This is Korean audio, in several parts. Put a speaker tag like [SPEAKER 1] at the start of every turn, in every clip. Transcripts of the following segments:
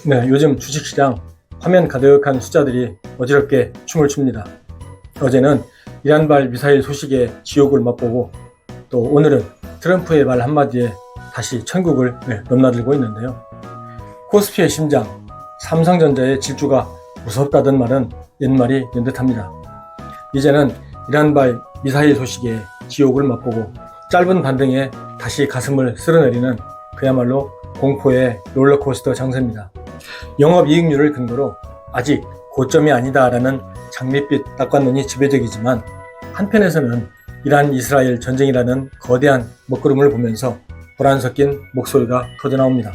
[SPEAKER 1] 네, 요즘 주식시장 화면 가득한 숫자들이 어지럽게 춤을 춥니다. 어제는 이란발 미사일 소식에 지옥을 맛보고 또 오늘은 트럼프의 말 한마디에 다시 천국을 넘나들고 있는데요. 코스피의 심장, 삼성전자의 질주가 무섭다던 말은 옛말이 된 듯합니다. 이제는 이란발 미사일 소식에 지옥을 맛보고 짧은 반등에 다시 가슴을 쓸어내리는 그야말로 공포의 롤러코스터 장세입니다. 영업이익률을 근거로 아직 고점이 아니다라는 장밋빛 낙관론이 지배적이지만 한편에서는 이란 이스라엘 전쟁이라는 거대한 먹구름을 보면서 불안 섞인 목소리가 터져나옵니다.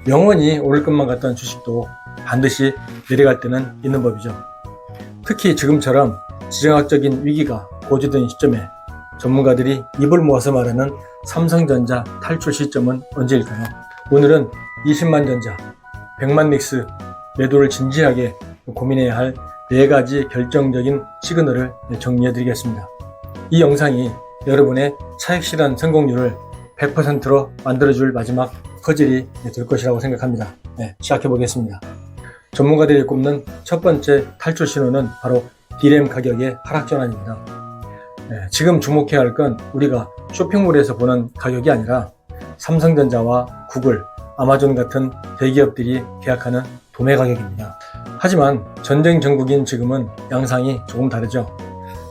[SPEAKER 1] 영원히 오를 것만 같던 주식도 반드시 내려갈 때는 있는 법이죠. 특히 지금처럼 지정학적인 위기가 고조된 시점에 전문가들이 입을 모아서 말하는 삼성전자 탈출 시점은 언제일까요? 오늘은 20만 전자, 100만 닉스 매도를 진지하게 고민해야 할 4가지 결정적인 시그널을 정리해 드리겠습니다. 이 영상이 여러분의 차익 실현 성공률을 100%로 만들어줄 마지막 퍼즐이 될 것이라고 생각합니다. 시작해 보겠습니다. 전문가들이 꼽는 첫 번째 탈출 신호는 바로 D램 가격의 하락 전환입니다. 지금 주목해야 할 건 우리가 쇼핑몰에서 보는 가격이 아니라 삼성전자와 구글, 아마존 같은 대기업들이 계약하는 도매 가격입니다. 하지만 전쟁 전국인 지금은 양상이 조금 다르죠.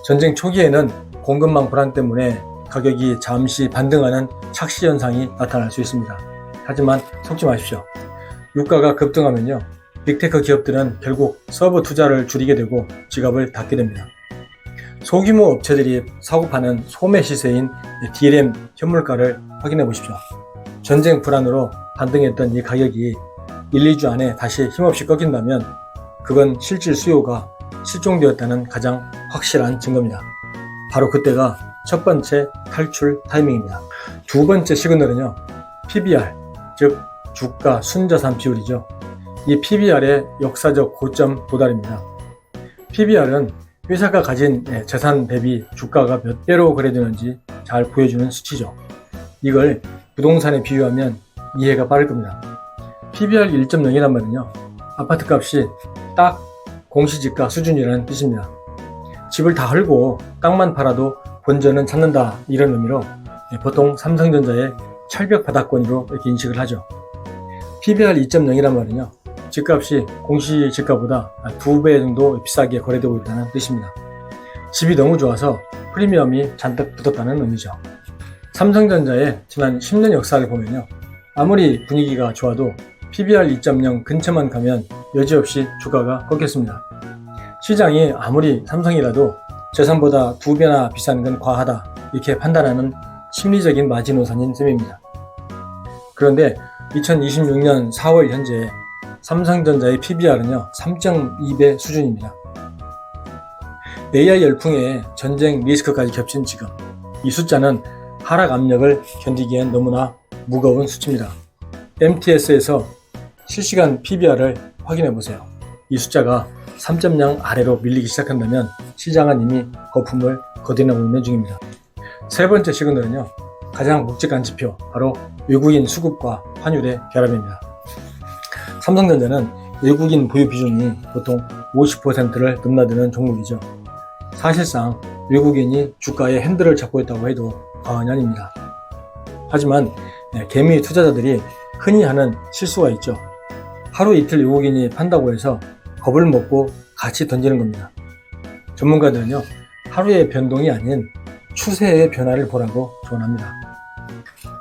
[SPEAKER 1] 전쟁 초기에는 공급망 불안 때문에 가격이 잠시 반등하는 착시 현상이 나타날 수 있습니다. 하지만 속지 마십시오. 유가가 급등하면요, 빅테크 기업들은 결국 서버 투자를 줄이게 되고 지갑을 닫게 됩니다. 소규모 업체들이 사고 파는 소매 시세인 D램 현물가를 확인해 보십시오. 전쟁 불안으로 반등했던 이 가격이 1, 2주 안에 다시 힘없이 꺾인다면 그건 실질 수요가 실종되었다는 가장 확실한 증거입니다. 바로 그때가 첫 번째 탈출 타이밍입니다. 두 번째 시그널은요, PBR, 즉 주가 순자산 비율이죠. 이 PBR의 역사적 고점 도달입니다. PBR은 회사가 가진 재산 대비 주가가 몇 배로 거래되는지 잘 보여주는 수치죠. 이걸 부동산에 비유하면 이해가 빠를 겁니다. PBR 1.0이란 말은요, 아파트값이 딱 공시지가 수준이라는 뜻입니다. 집을 다 헐고 땅만 팔아도 본전은 찾는다, 이런 의미로 보통 삼성전자의 철벽 바닥권으로 이렇게 인식을 하죠. PBR 2.0이란 말은요, 집값이 공시지가보다 2배 정도 비싸게 거래되고 있다는 뜻입니다. 집이 너무 좋아서 프리미엄이 잔뜩 붙었다는 의미죠. 삼성전자의 지난 10년 역사를 보면요, 아무리 분위기가 좋아도 PBR 2.0 근처만 가면 여지없이 주가가 꺾였습니다. 시장이 아무리 삼성이라도 재산보다 2배나 비싼 건 과하다, 이렇게 판단하는 심리적인 마지노선인 셈입니다. 그런데 2026년 4월 현재 삼성전자의 PBR은요 3.2배 수준입니다. AI 열풍에 전쟁 리스크까지 겹친 지금 이 숫자는 하락 압력을 견디기엔 너무나 무거운 수치입니다. MTS에서 실시간 PBR을 확인해 보세요. 이 숫자가 3.0 아래로 밀리기 시작한다면 시장은 이미 거품을 거듭나고 있는 중입니다. 세 번째 시그널은요, 가장 묵직한 지표, 바로 외국인 수급과 환율의 결합입니다. 삼성전자는 외국인 보유 비중이 보통 50%를 넘나드는 종목이죠. 사실상 외국인이 주가의 핸들을 잡고 있다고 해도 과언이 아닙니다. 하지만 개미 투자자들이 흔히 하는 실수가 있죠. 하루 이틀 외국인이 판다고 해서 겁을 먹고 같이 던지는 겁니다. 전문가들은요, 하루의 변동이 아닌 추세의 변화를 보라고 조언합니다.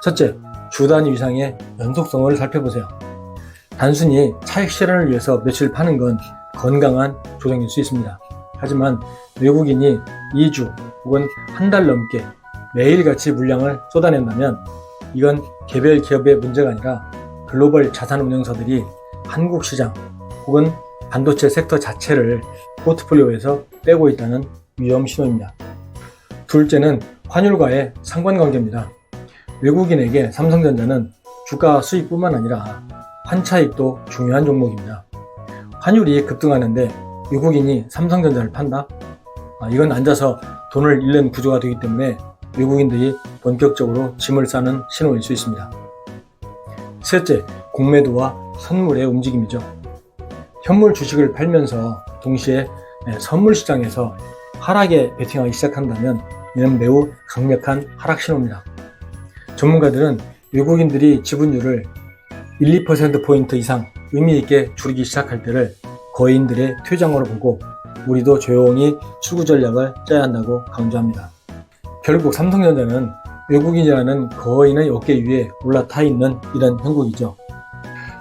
[SPEAKER 1] 첫째, 주 단위 이상의 연속성을 살펴보세요. 단순히 차익 실현을 위해서 며칠 파는 건 건강한 조정일 수 있습니다. 하지만 외국인이 2주 혹은 한 달 넘게 매일같이 물량을 쏟아낸다면 이건 개별 기업의 문제가 아니라 글로벌 자산운용사들이 한국 시장 혹은 반도체 섹터 자체를 포트폴리오에서 빼고 있다는 위험 신호입니다. 둘째는 환율과의 상관관계입니다. 외국인에게 삼성전자는 주가 수익뿐만 아니라 환차익도 중요한 종목입니다. 환율이 급등하는데 외국인이 삼성전자를 판다? 이건 앉아서 돈을 잃는 구조가 되기 때문에 외국인들이 본격적으로 짐을 싸는 신호일 수 있습니다. 셋째, 공매도와 선물의 움직임이죠. 현물 주식을 팔면서 동시에 선물 시장에서 하락에 베팅하기 시작한다면 이는 매우 강력한 하락 신호입니다. 전문가들은 외국인들이 지분율을 1, 2%포인트 이상 의미있게 줄이기 시작할 때를 거인들의 퇴장으로 보고 우리도 조용히 출구 전략을 짜야 한다고 강조합니다. 결국 삼성전자는 외국인이라는 거인의 어깨 위에 올라타 있는 이런 형국이죠.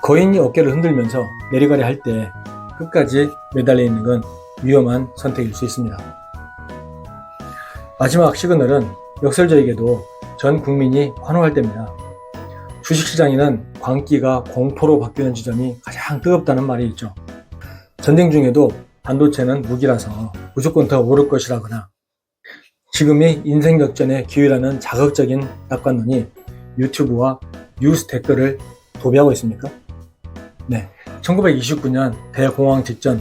[SPEAKER 1] 거인이 어깨를 흔들면서 내려가려 할 때 끝까지 매달려 있는 건 위험한 선택일 수 있습니다. 마지막 시그널은 역설적이게도 전 국민이 환호할 때입니다. 주식시장에는 광기가 공포로 바뀌는 지점이 가장 뜨겁다는 말이 있죠. 전쟁 중에도 반도체는 무기라서 무조건 더 오를 것이라거나 지금이 인생 역전의 기회라는 자극적인 낙관론이 유튜브와 뉴스 댓글을 도배하고 있습니까? 네, 1929년 대공황 직전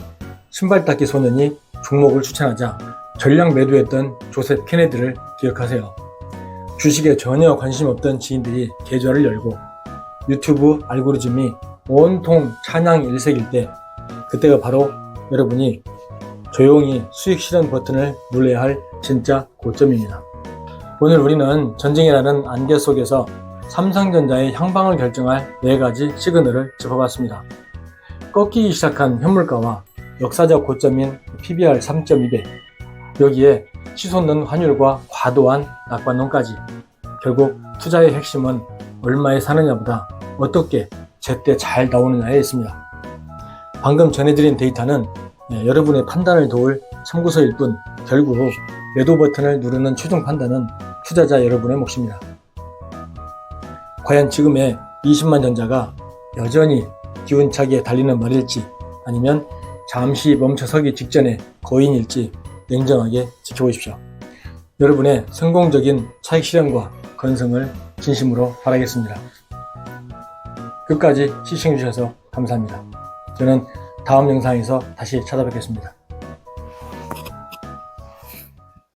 [SPEAKER 1] 신발 닦기 소년이 종목을 추천하자 전량 매도했던 조셉 케네디를 기억하세요. 주식에 전혀 관심 없던 지인들이 계좌를 열고 유튜브 알고리즘이 온통 찬양 일색일 때 그때가 바로 여러분이 조용히 수익 실현 버튼을 눌러야 할 진짜 고점입니다. 오늘 우리는 전쟁이라는 안개 속에서 삼성전자의 향방을 결정할 4가지 시그널을 짚어봤습니다. 꺾이기 시작한 현물가와 역사적 고점인 PBR 3.2배, 여기에 치솟는 환율과 과도한 낙관론까지. 결국 투자의 핵심은 얼마에 사느냐보다 어떻게 제때 잘 나오느냐에 있습니다. 방금 전해드린 데이터는 여러분의 판단을 도울 참고서일 뿐 결국 매도 버튼을 누르는 최종 판단은 투자자 여러분의 몫입니다. 과연 지금의 20만 전자가 여전히 기운차게 달리는 말일지 아니면 잠시 멈춰서기 직전의 거인일지 냉정하게 지켜보십시오. 여러분의 성공적인 차익 실현과 건승을 진심으로 바라겠습니다. 끝까지 시청해주셔서 감사합니다. 저는 다음 영상에서 다시 찾아뵙겠습니다.